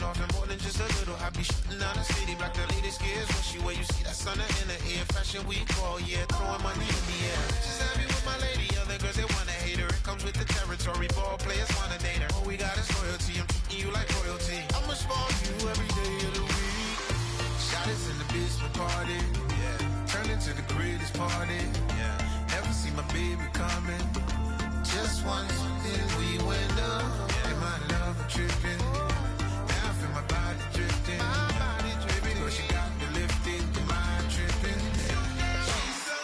off and more than just a little. I be shooting down the city, block the latest gears. When she where you see that sun in the air. Fashion week all year, throwing money in the air. Just happy with my lady, other girls they wanna hate her. It comes with the territory, ball players wanna date her. All we got is loyalty, I'm treating you like royalty. I'ma spoil you every day of the week. Shot is in the basement party, yeah. Turn into the greatest party, yeah. Never see my baby coming. Just once, then we went up. Yeah. And my love tripping. Now I feel my body drifting. My body dripping. But she got me lifted. The mind tripping. She's so.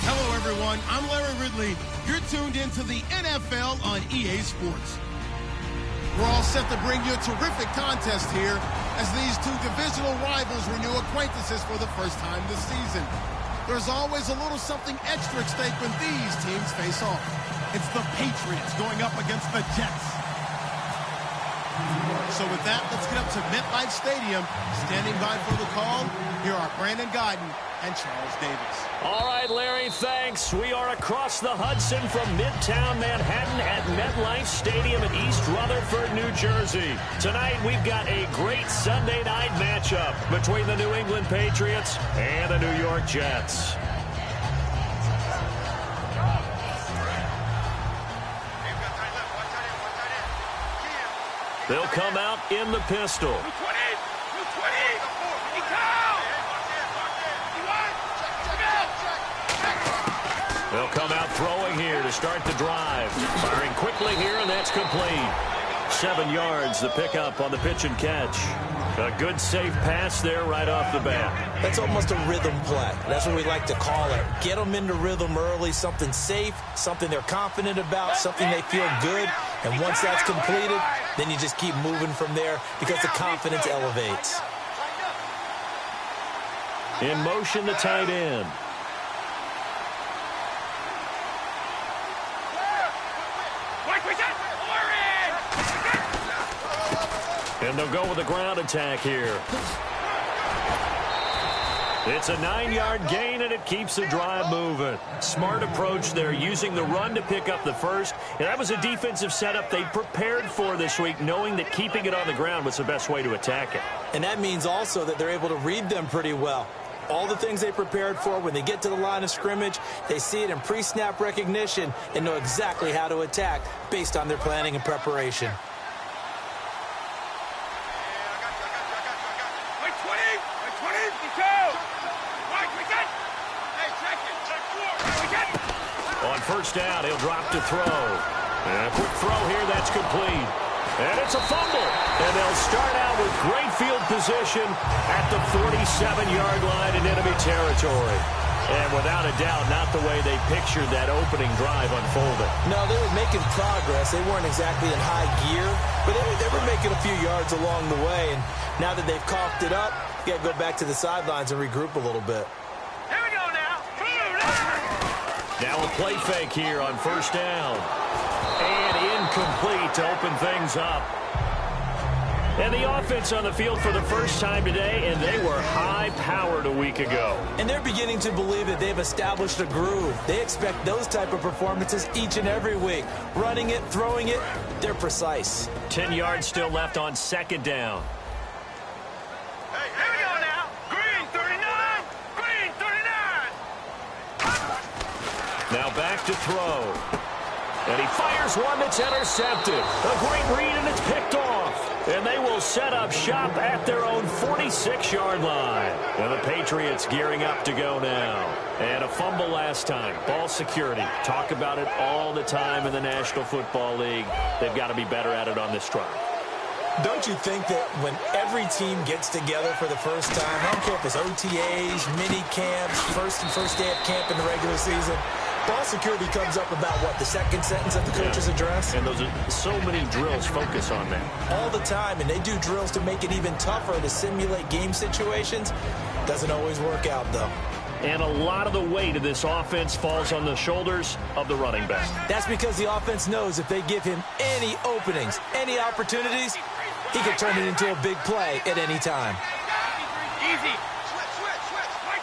Hello, everyone. I'm Larry Ridley. You're tuned into the NFL on EA Sports. We're all set to bring you a terrific contest here as these two divisional rivals renew acquaintances for the first time this season. There's always a little something extra at stake when these teams face off. It's the Patriots going up against the Jets. So with that, let's get up to MetLife Stadium. Standing by for the call, here are Brandon Guyton and Charles Davis. All right, Larry, thanks. We are across the Hudson from Midtown Manhattan at MetLife Stadium in East Rutherford, New Jersey. Tonight, we've got a great Sunday night matchup between the New England Patriots and the New York Jets. They'll come out in the pistol. They'll come out throwing here to start the drive. Firing quickly here, and that's complete. 7 yards, the pickup on the pitch and catch. A good, safe pass there right off the bat. That's almost a rhythm play. That's what we like to call it. Get them into rhythm early, something safe, something they're confident about, something they feel good. And once that's completed, then you just keep moving from there because the confidence elevates. In motion, the tight end. And they'll go with a ground attack here. It's a 9-yard gain, and it keeps the drive moving. Smart approach there, using the run to pick up the first. And that was a defensive setup they prepared for this week, knowing that keeping it on the ground was the best way to attack it. And that means also that they're able to read them pretty well. All the things they prepared for, when they get to the line of scrimmage, they see it in pre-snap recognition and know exactly how to attack based on their planning and preparation. On first down, he'll drop to throw. And a quick throw here, that's complete. And it's a fumble. And they'll start out with great field position at the 47-yard line in enemy territory. And without a doubt, not the way they pictured that opening drive unfolded. No, they were making progress. They weren't exactly in high gear, but they were making a few yards along the way. And now that they've coughed it up, you got to go back to the sidelines and regroup a little bit. Here we go now. Now a play fake here on first down. And incomplete to open things up. And the offense on the field for the first time today, and they were high-powered a week ago. And they're beginning to believe that they've established a groove. They expect those type of performances each and every week. Running it, throwing it, they're precise. 10 yards still left on second down. Hey, here we go now. Green 39. Green 39. Now back to throw. And he fires one that's intercepted. A great read, and it's picked off. And they will set up shop at their own 46-yard line. And the Patriots gearing up to go now. And a fumble last time. Ball security. Talk about it all the time in the National Football League. They've got to be better at it on this drive. Don't you think that when every team gets together for the first time, I don't care if it's OTAs, mini camps, first day of camp in the regular season, ball security comes up about, what, the second sentence of the coach's address? And those are so many drills focus on that. All the time, and they do drills to make it even tougher to simulate game situations. Doesn't always work out, though. And a lot of the weight of this offense falls on the shoulders of the running back. That's because the offense knows if they give him any openings, any opportunities, he can turn it into a big play at any time. Easy. Switch. Mike,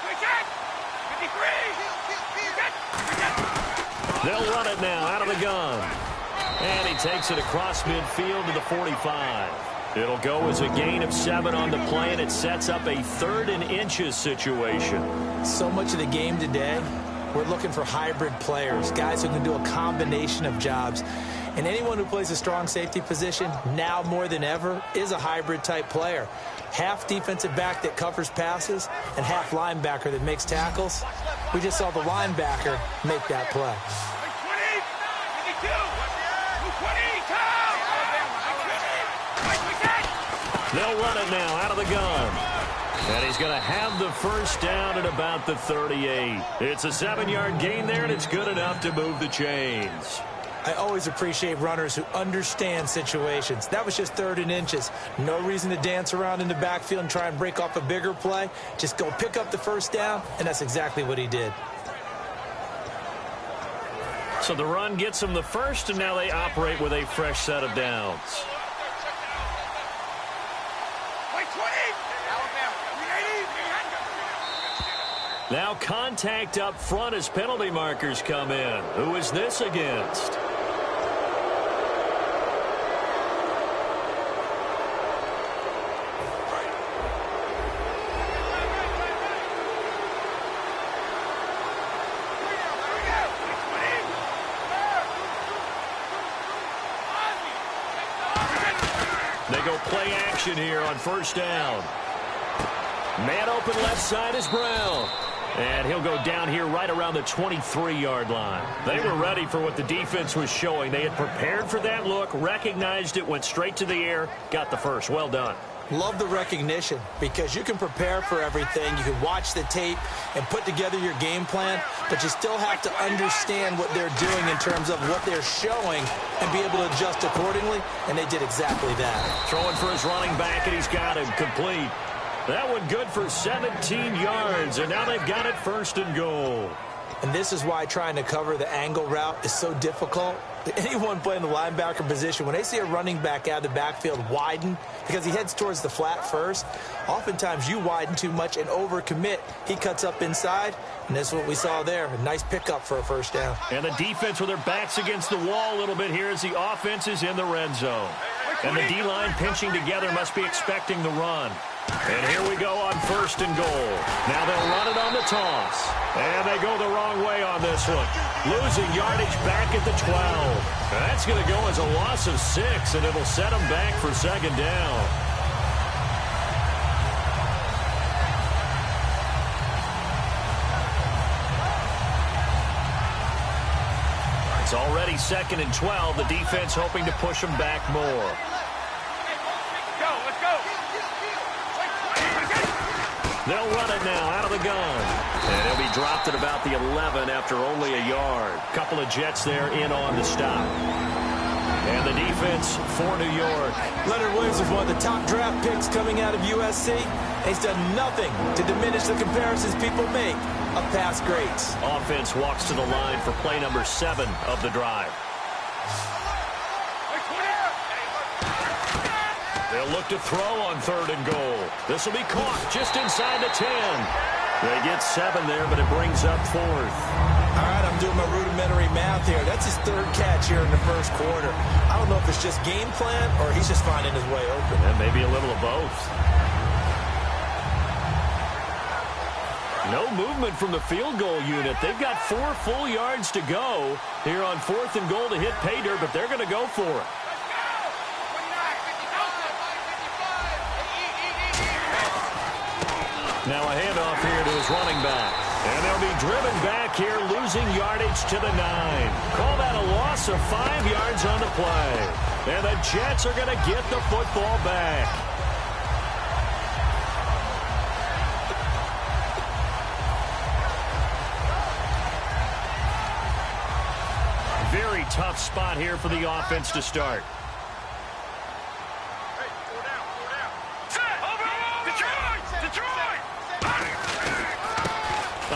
53. They'll run it now out of the gun. And he takes it across midfield to the 45. It'll go as a gain of 7 on the play, and it sets up a 3rd and inches situation. So much of the game today, we're looking for hybrid players, guys who can do a combination of jobs. And anyone who plays a strong safety position, now more than ever, is a hybrid-type player. Half defensive back that covers passes and half linebacker that makes tackles. We just saw the linebacker make that play. They'll run it now out of the gun. And he's going to have the first down at about the 38. It's a 7-yard gain there, and it's good enough to move the chains. I always appreciate runners who understand situations. That was just 3rd and inches. No reason to dance around in the backfield and try and break off a bigger play. Just go pick up the first down, and that's exactly what he did. So the run gets them the first, and now they operate with a fresh set of downs. Now contact up front as penalty markers come in. Who is this against? They go play action here on first down. Man open left side is Brown. And he'll go down here right around the 23-yard line. They were ready for what the defense was showing. They had prepared for that look, recognized it, went straight to the air, got the first. Well done. Love the recognition, because you can prepare for everything. You can watch the tape and put together your game plan, but you still have to understand what they're doing in terms of what they're showing and be able to adjust accordingly, and they did exactly that. Throwing for his running back, and he's got him complete. That one good for 17 yards, and now they've got it 1st and goal. And this is why trying to cover the angle route is so difficult. Anyone playing the linebacker position, when they see a running back out of the backfield widen, because he heads towards the flat first, oftentimes you widen too much and overcommit. He cuts up inside, and that's what we saw there. A nice pickup for a first down. And the defense with their backs against the wall a little bit here as the offense is in the red zone. And the D-line pinching together must be expecting the run. And here we go on 1st and goal. Now they'll run it on the toss. And they go the wrong way on this one. Losing yardage back at the 12. That's going to go as a loss of 6, and it'll set them back for 2nd down. It's already 2nd and 12. The defense hoping to push them back more. They'll run it now out of the gun. And he'll be dropped at about the 11 after only a yard. Couple of Jets there in on the stop. And the defense for New York. Leonard Williams was one of the top draft picks coming out of USC. He's done nothing to diminish the comparisons people make of past greats. Offense walks to the line for play number 7 of the drive. They'll look to throw on 3rd and goal. This will be caught just inside the 10. They get 7 there, but it brings up 4th. All right, I'm doing my rudimentary math here. That's his 3rd catch here in the 1st quarter. I don't know if it's just game plan or he's just finding his way open. And maybe a little of both. No movement from the field goal unit. They've got 4 full yards to go here on 4th and goal to hit pay dirt, but they're going to go for it. Now a handoff here to his running back. And they'll be driven back here, losing yardage to the 9. Call that a loss of 5 yards on the play. And the Jets are going to get the football back. Very tough spot here for the offense to start.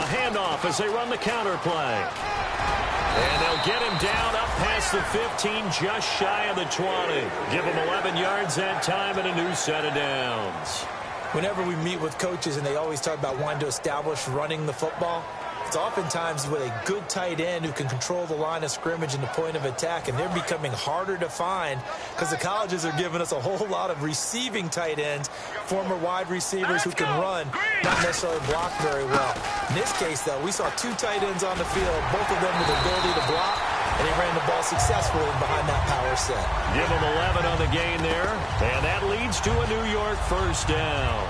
Handoff as they run the counter play. And they'll get him down up past the 15, just shy of the 20. Give him 11 yards that time and a new set of downs. Whenever we meet with coaches and they always talk about wanting to establish running the football, It's oftentimes with a good tight end who can control the line of scrimmage and the point of attack, and they're becoming harder to find because the colleges are giving us a whole lot of receiving tight ends, former wide receivers who can run, not necessarily block very well. In this case, though, we saw 2 tight ends on the field, both of them with the ability to block, and he ran the ball successfully behind that power set. Give him 11 on the gain there, and that leads to a New York first down.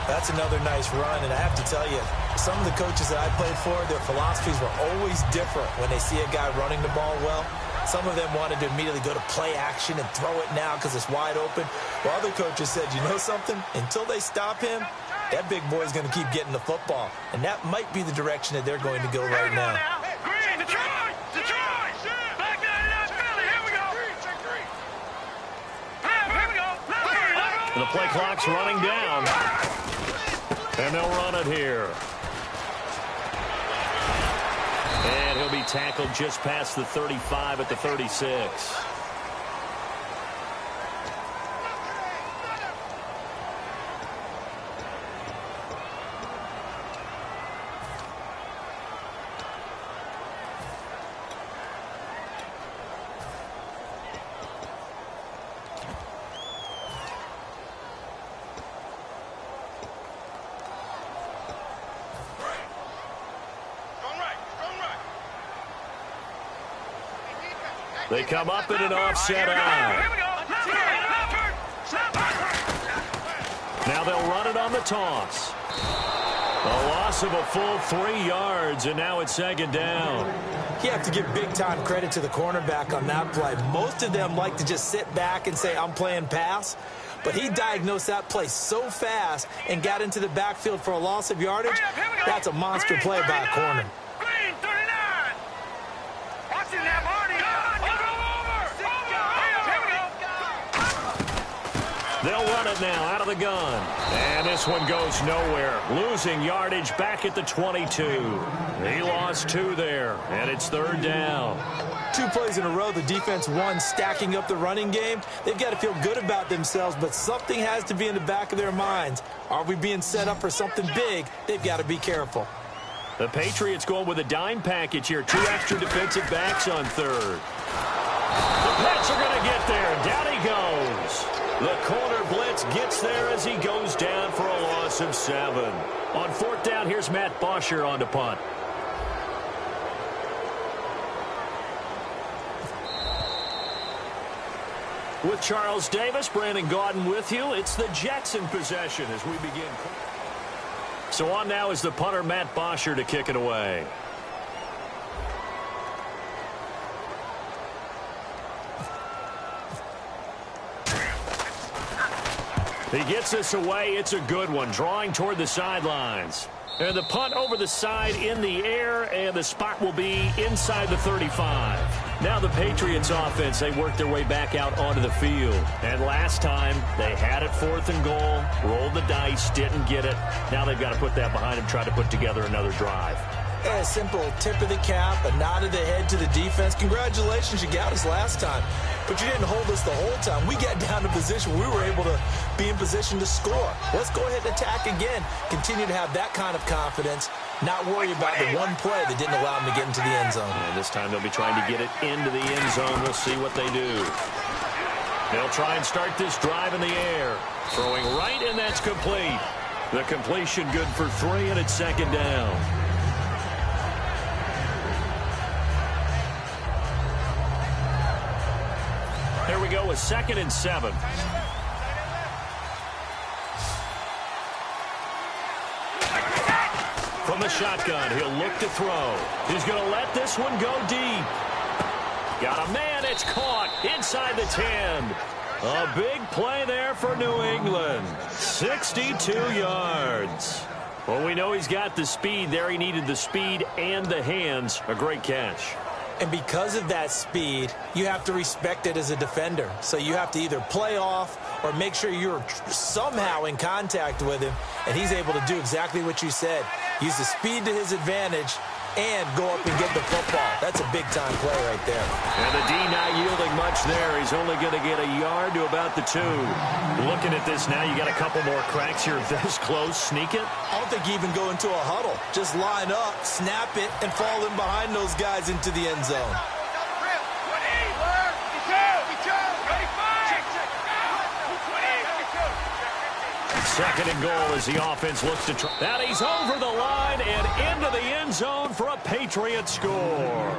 That's another nice run, and I have to tell you, some of the coaches that I played for, their philosophies were always different when they see a guy running the ball well. Some of them wanted to immediately go to play action and throw it now because it's wide open. While other coaches said, you know something? Until they stop him, that big boy is going to keep getting the football. And that might be the direction that they're going to go right now. Green, Detroit! Back 99 Philly, here we go! Here we go! The play clock's running down. And they'll run it here. And he'll be tackled just past the 35 at the 36. They come up in an offset eye. Now they'll run it on the toss. A loss of a full 3 yards, and now it's second down. You have to give big-time credit to the cornerback on that play. Most of them like to just sit back and say, I'm playing pass. But he diagnosed that play so fast and got into the backfield for a loss of yardage. That's a monster play by a corner. Green, 39! Watch it now, Marty! They'll run it now out of the gun. And this one goes nowhere. Losing yardage back at the 22. He lost 2 there, and it's third down. 2 plays in a row, the defense won, stacking up the running game. They've got to feel good about themselves, but something has to be in the back of their minds. Are we being set up for something big? They've got to be careful. The Patriots going with a dime package here. 2 extra defensive backs on third. The Pats are going to get there. Down he goes. The corner blitz gets there as he goes down for a loss of 7. On fourth down, here's Matt Bosher on to punt. With Charles Davis, Brandon Gaudin with you. It's the Jets in possession as we begin. So on now is the punter, Matt Bosher, to kick it away. He gets this away. It's a good one, drawing toward the sidelines. And the punt over the side in the air, and the spot will be inside the 35. Now the Patriots offense, they worked their way back out onto the field. And last time, they had it 4th and goal, rolled the dice, didn't get it. Now they've got to put that behind them, try to put together another drive. A simple tip of the cap, a nod of the head to the defense. Congratulations, you got us last time. But you didn't hold us the whole time. We got down to position. We were able to be in position to score. Let's go ahead and attack again. Continue to have that kind of confidence. Not worry about the one play that didn't allow them to get into the end zone. And this time they'll be trying to get it into the end zone. We'll see what they do. They'll try and start this drive in the air. Throwing right, and that's complete. The completion good for 3, and it's second down. Here we go with 2nd and 7. From the shotgun, he'll look to throw. He's going to let this one go deep. Got a man, it's caught inside the 10. A big play there for New England. 62 yards. Well, we know he's got the speed there. He needed the speed and the hands. A great catch. And because of that speed, you have to respect it as a defender. So you have to either play off or make sure you're somehow in contact with him. And he's able to do exactly what you said. Use the speed to his advantage and go up and get the football. That's a big-time play right there. And the D not yielding much there. He's only going to get a yard to about the 2. Looking at this now, you got a couple more cracks. You're this close. Sneak it. I don't think you even go into a huddle. Just line up, snap it, and fall in behind those guys into the end zone. Second and goal as the offense looks to try. And he's over the line and into the end zone for a Patriot score.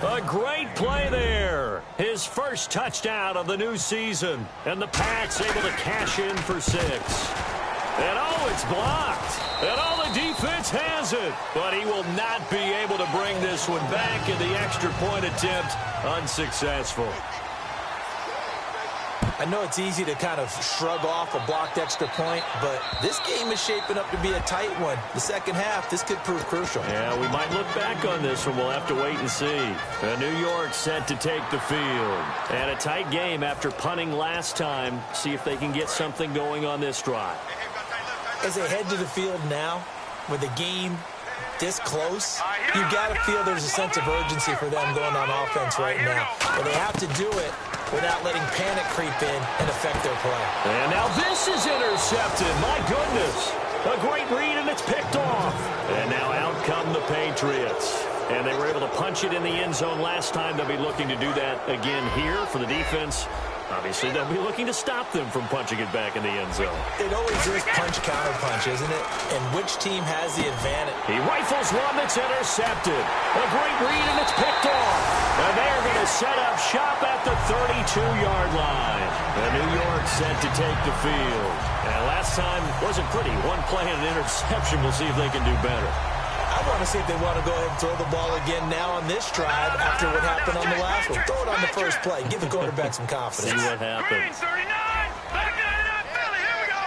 A great play there. His first touchdown of the new season. And the Pats able to cash in for 6. And oh, it's blocked. And all the defense has it. But he will not be able to bring this one back in the extra point attempt. Unsuccessful. I know it's easy to kind of shrug off a blocked extra point, but this game is shaping up to be a tight one. The second half, this could prove crucial. Yeah, we might look back on this one. We'll have to wait and see. New York set to take the field. And a tight game after punting last time. See if they can get something going on this drive. As they head to the field now, with the game this close, you've got to feel there's a sense of urgency for them going on offense right now. But they have to do it without letting panic creep in and affect their play. And now this is intercepted. My goodness. A great read, and it's picked off. And now out come the Patriots. And they were able to punch it in the end zone last time. They'll be looking to do that again here for the defense. Obviously, they'll be looking to stop them from punching it back in the end zone. It always is punch-counter-punch, isn't it? And which team has the advantage? He rifles one that's intercepted. A great read, and it's picked off. And they are going to set up shop at the 32-yard line. And New York set to take the field. And last time wasn't pretty. One play and an interception. We'll see if they can do better. I want to see if they want to go ahead and throw the ball again now on this drive after what happened on the last one. Throw it on the first play. Give the quarterback some confidence. See what happens. 39, back it up, Philly, here we go.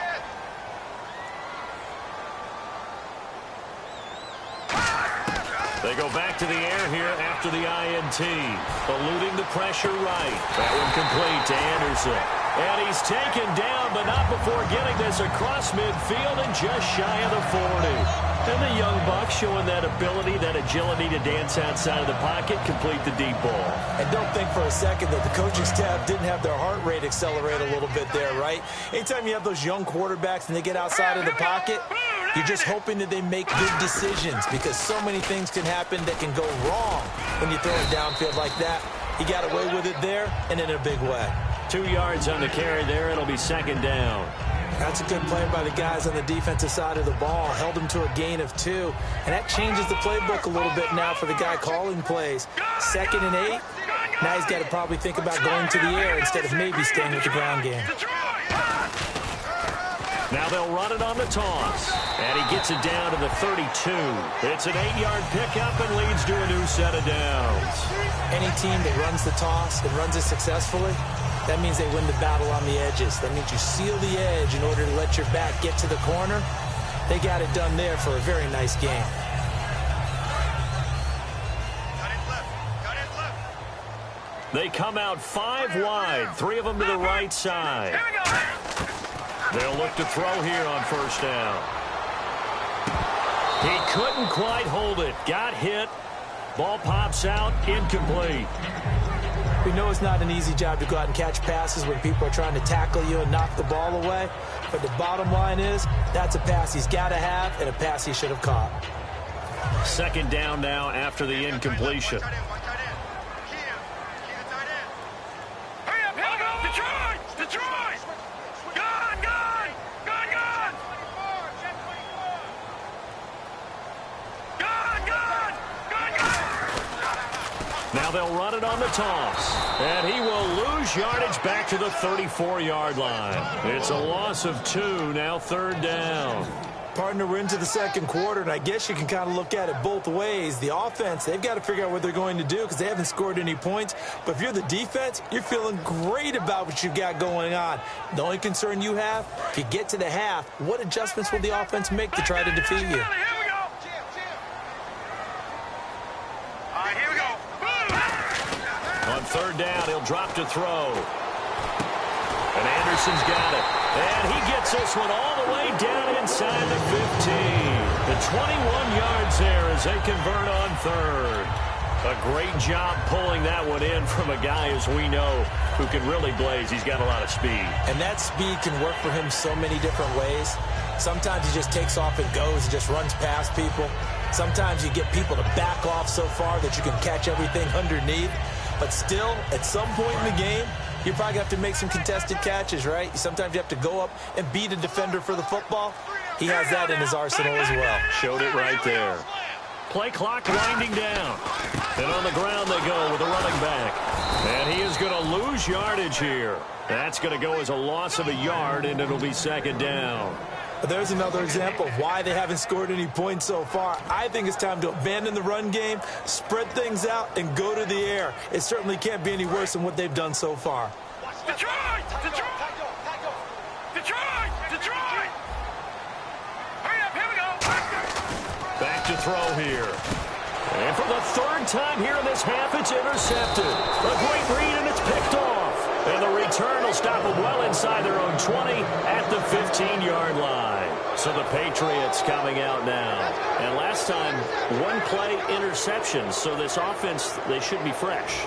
They go back to the air here after the INT. Eluding the pressure right. That one complete to Anderson. And he's taken down, but not before getting this across midfield and just shy of the 40. And the young buck showing that ability, that agility to dance outside of the pocket, complete the deep ball. And don't think for a second that the coaching staff didn't have their heart rate accelerate a little bit there, right? Anytime you have those young quarterbacks and they get outside of the pocket, you're just hoping that they make good decisions because so many things can happen that can go wrong when you throw it downfield like that. He got away with it there and in a big way. 2 yards on the carry there. It'll be second down. That's a good play by the guys on the defensive side of the ball. Held them to a gain of 2. And that changes the playbook a little bit now for the guy calling plays. 2nd and 8. Now he's got to probably think about going to the air instead of maybe staying with the ground game. Now they'll run it on the toss. And he gets it down to the 32. It's an 8-yard pickup and leads to a new set of downs. Any team that runs the toss and runs it successfully, that means they win the battle on the edges. That means you seal the edge in order to let your back get to the corner. They got it done there for a very nice game. They come out 5 wide, 3 of them to the right side. They'll look to throw here on first down. He couldn't quite hold it. Got hit. Ball pops out, incomplete. We know it's not an easy job to go out and catch passes when people are trying to tackle you and knock the ball away. But the bottom line is, that's a pass he's got to have and a pass he should have caught. Second down now after the incompletion. Now they'll run it on the toss. And he will lose yardage back to the 34-yard line. It's a loss of 2, now third down. Partner, we're into the second quarter, and I guess you can kind of look at it both ways. The offense, they've got to figure out what they're going to do because they haven't scored any points. But if you're the defense, you're feeling great about what you've got going on. The only concern you have, if you get to the half, what adjustments will the offense make to try to defeat you? On third down, he'll drop to throw. And Anderson's got it. And he gets this one all the way down inside the 15. The 21 yards there as they convert on third. A great job pulling that one in from a guy, as we know, who can really blaze. He's got a lot of speed. And that speed can work for him so many different ways. Sometimes he just takes off and goes and just runs past people. Sometimes you get people to back off so far that you can catch everything underneath. But still, at some point in the game, you probably have to make some contested catches, right? Sometimes you have to go up and beat a defender for the football. He has that in his arsenal as well. Showed it right there. Play clock winding down. And on the ground they go with a running back. And he is going to lose yardage here. That's going to go as a loss of a yard, and it'll be second down. There's another example of why they haven't scored any points so far. I think it's time to abandon the run game, spread things out, and go to the air. It certainly can't be any worse than what they've done so far. Detroit! Detroit! Detroit! Detroit! Hurry up, here we go! Back to throw here. And for the third time here in this half, it's intercepted. A great read, and it's picked off. And the return will stop them well inside their own 20 at the 15-yard line. So the Patriots coming out now. And last time, one play interception. So this offense, they should be fresh.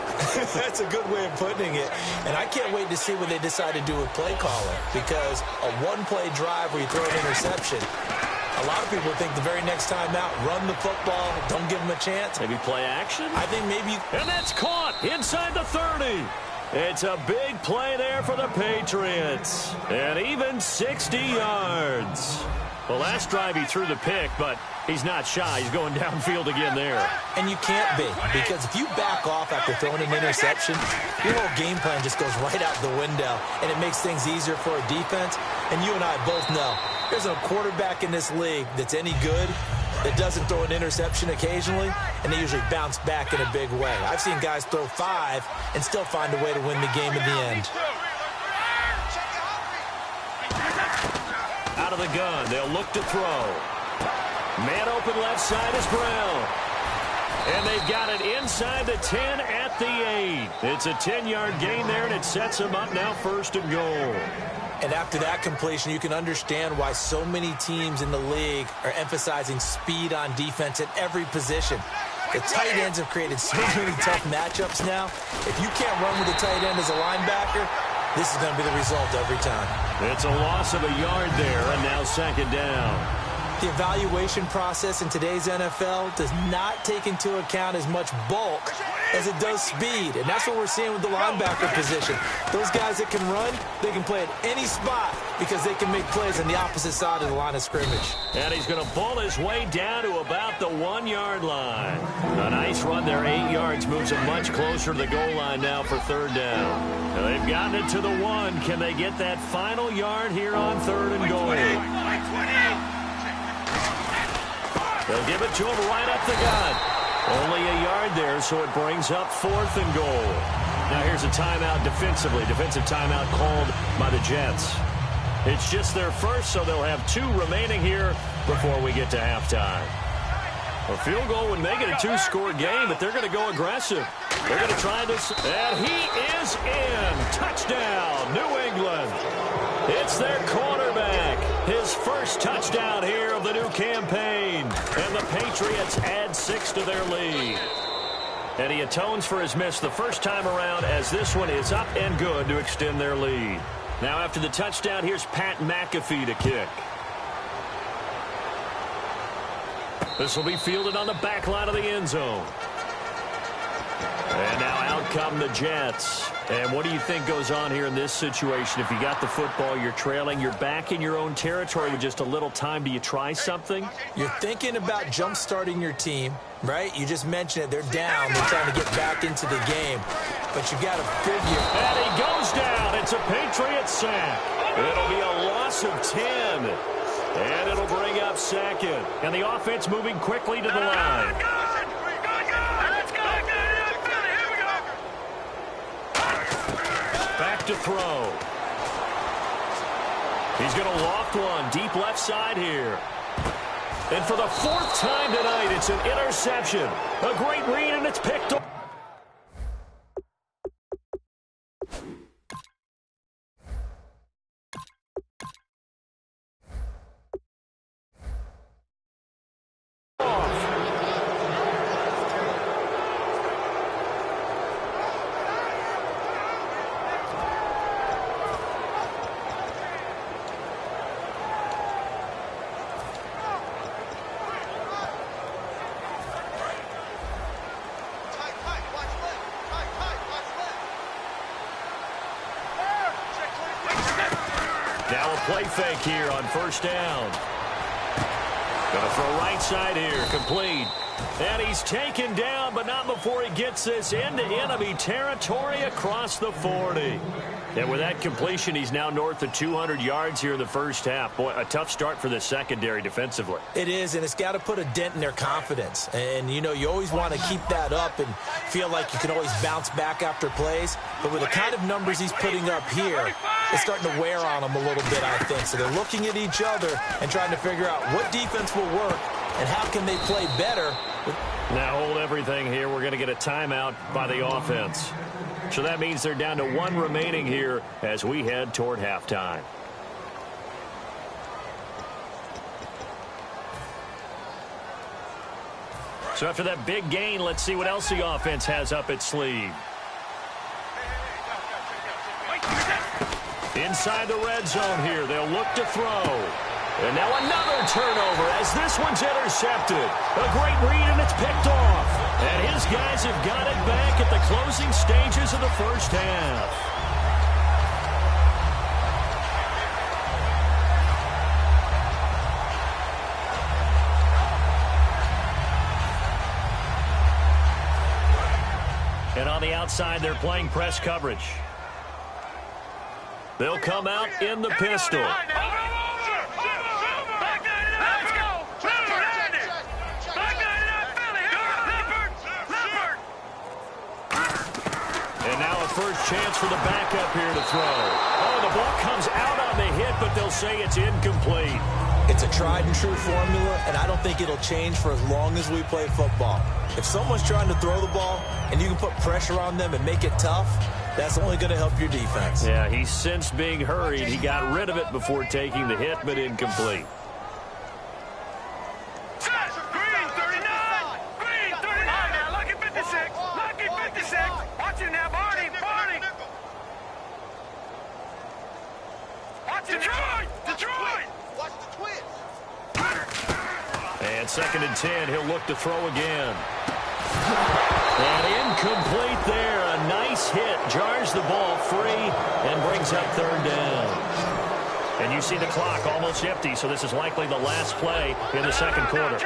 That's a good way of putting it. And I can't wait to see what they decide to do with play calling. Because a one-play drive where you throw an interception, a lot of people think the very next time out, run the football, don't give them a chance. Maybe play action? I think maybe. And that's caught inside the 30. It's a big play there for the Patriots. And even 60 yards. Well, last drive he threw the pick, but he's not shy. He's going downfield again there. And you can't be, because if you back off after throwing an interception, your whole game plan just goes right out the window, and it makes things easier for a defense. And you and I both know there's a quarterback in this league that's any good that doesn't throw an interception occasionally, and they usually bounce back in a big way. I've seen guys throw 5 and still find a way to win the game in the end. Out of the gun, they'll look to throw. Man open left side is Brown. And they've got it inside the 10 at the 8. It's a 10-yard gain there, and it sets them up now first and goal. And after that completion, you can understand why so many teams in the league are emphasizing speed on defense at every position. The tight ends have created so many tough matchups now. If you can't run with a tight end as a linebacker, this is going to be the result every time. It's a loss of a yard there, and now second down. The evaluation process in today's NFL does not take into account as much bulk as it does speed, and that's what we're seeing with the linebacker position. Those guys that can run, they can play at any spot because they can make plays on the opposite side of the line of scrimmage. And he's going to ball his way down to about the 1-yard line. A nice run there, 8 yards, moves him much closer to the goal line now for third down. And they've gotten it to the 1. Can they get that final yard here on third and goal? They'll give it to him right up the gut. Only a yard there, so it brings up fourth and goal. Now here's a timeout defensively. Defensive timeout called by the Jets. It's just their first, so they'll have 2 remaining here before we get to halftime. A field goal would make it a 2-score game, but they're going to go aggressive. They're going to try this, and he is in. Touchdown, New England. It's their quarterback. His first touchdown here of the new campaign. And the Patriots add 6 to their lead. And he atones for his miss the first time around, as this one is up and good to extend their lead. Now after the touchdown, here's Pat McAfee to kick. This will be fielded on the back line of the end zone. And now out come the Jets. And what do you think goes on here in this situation? If you got the football, you're trailing, you're back in your own territory with just a little time. Do you try something? You're thinking about jump-starting your team, right? You just mentioned it. They're down. They're trying to get back into the game. But you got to figure. And he goes down. It's a Patriots sack. It'll be a loss of 10. And it'll bring up second. And the offense moving quickly to the line. Back to throw. He's going to loft one deep left side here. And for the 4th time tonight, it's an interception. A great read, and it's picked up. play fake here on first down. Going to throw right side here, complete. And he's taken down, but not before he gets this into enemy territory across the 40. And with that completion, he's now north of 200 yards here in the first half. Boy, a tough start for the secondary defensively. It is, and it's got to put a dent in their confidence. And, you know, you always want to keep that up and feel like you can always bounce back after plays. But with the kind of numbers he's putting up here, it's starting to wear on them a little bit, I think. So they're looking at each other and trying to figure out what defense will work and how can they play better. Now hold everything here. We're going to get a timeout by the offense. So that means they're down to one remaining here as we head toward halftime. So after that big gain, let's see what else the offense has up its sleeve. Inside the red zone here, they'll look to throw. And now another turnover as this one's intercepted. A great read, and it's picked off. And his guys have got it back at the closing stages of the first half. And on the outside, they're playing press coverage. They'll come out in the pistol. First chance for the backup here to throw. Oh, the ball comes out on the hit, but they'll say it's incomplete. It's a tried-and-true formula, and I don't think it'll change for as long as we play football. If someone's trying to throw the ball and you can put pressure on them and make it tough, that's only going to help your defense. Yeah, he sensed being hurried. He got rid of it before taking the hit, but incomplete. Second and 10, he'll look to throw again. And incomplete there. A nice hit. Jars the ball free and brings up third down. And you see the clock almost empty, so this is likely the last play in the second quarter.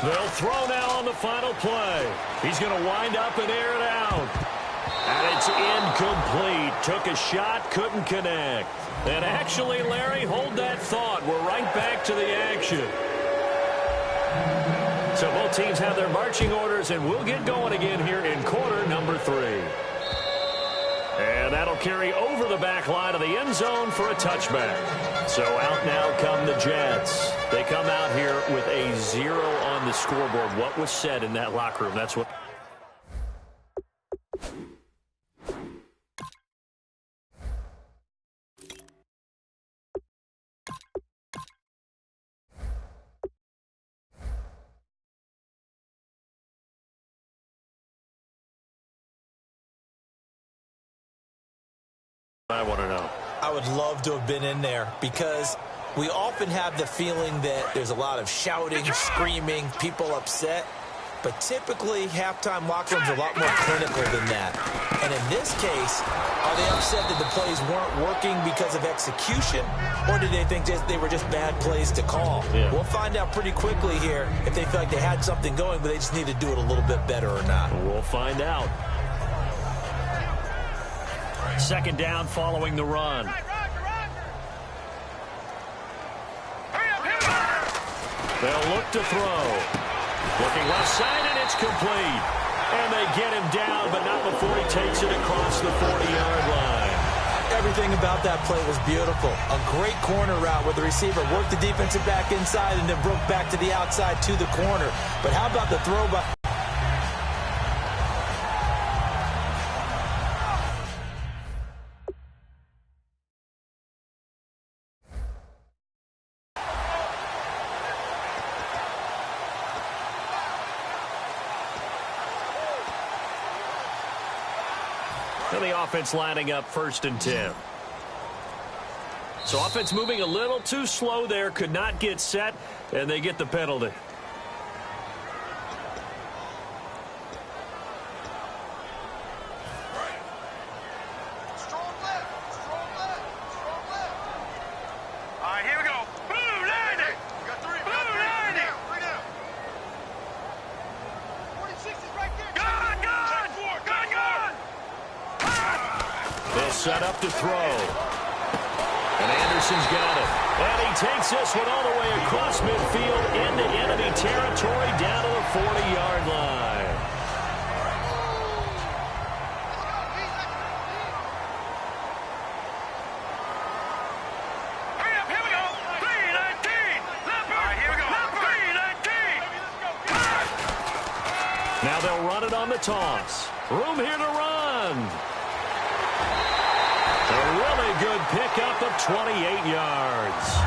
They'll throw now on the final play. He's going to wind up and air it out. And it's incomplete. Took a shot, couldn't connect. And actually, Larry, hold that thought. We're right back to the action. So both teams have their marching orders, and we'll get going again here in quarter number 3. And that'll carry over the back line of the end zone for a touchback. So out now come the Jets. They come out here with a 0 on the scoreboard. What was said in that locker room? That's what... I want to know. I would love to have been in there because we often have the feeling that there's a lot of shouting, screaming, people upset. But typically, halftime locker rooms are a lot more clinical than that. And in this case, are they upset that the plays weren't working because of execution? Or did they think they were just bad plays to call? Yeah. We'll find out pretty quickly here if they feel like they had something going, but they just need to do it a little bit better or not. We'll find out. Second down following the run. They'll look to throw. Looking left side, and it's complete. And they get him down, but not before he takes it across the 40-yard line. Everything about that play was beautiful. A great corner route where the receiver worked the defensive back inside and then broke back to the outside to the corner. But how about the throw by... And the offense lining up 1st and 10. So offense moving a little too slow there. Could not get set, and they get the penalty. Set up to throw. And Anderson's got it. And he takes this one all the way across midfield into enemy territory down to the 40-yard line. Hurry up, here we go. 3-19. Leopard. Here we go. Leopard. 3-19. Now they'll run it on the toss. Room here to run. A really good pickup of 28 yards.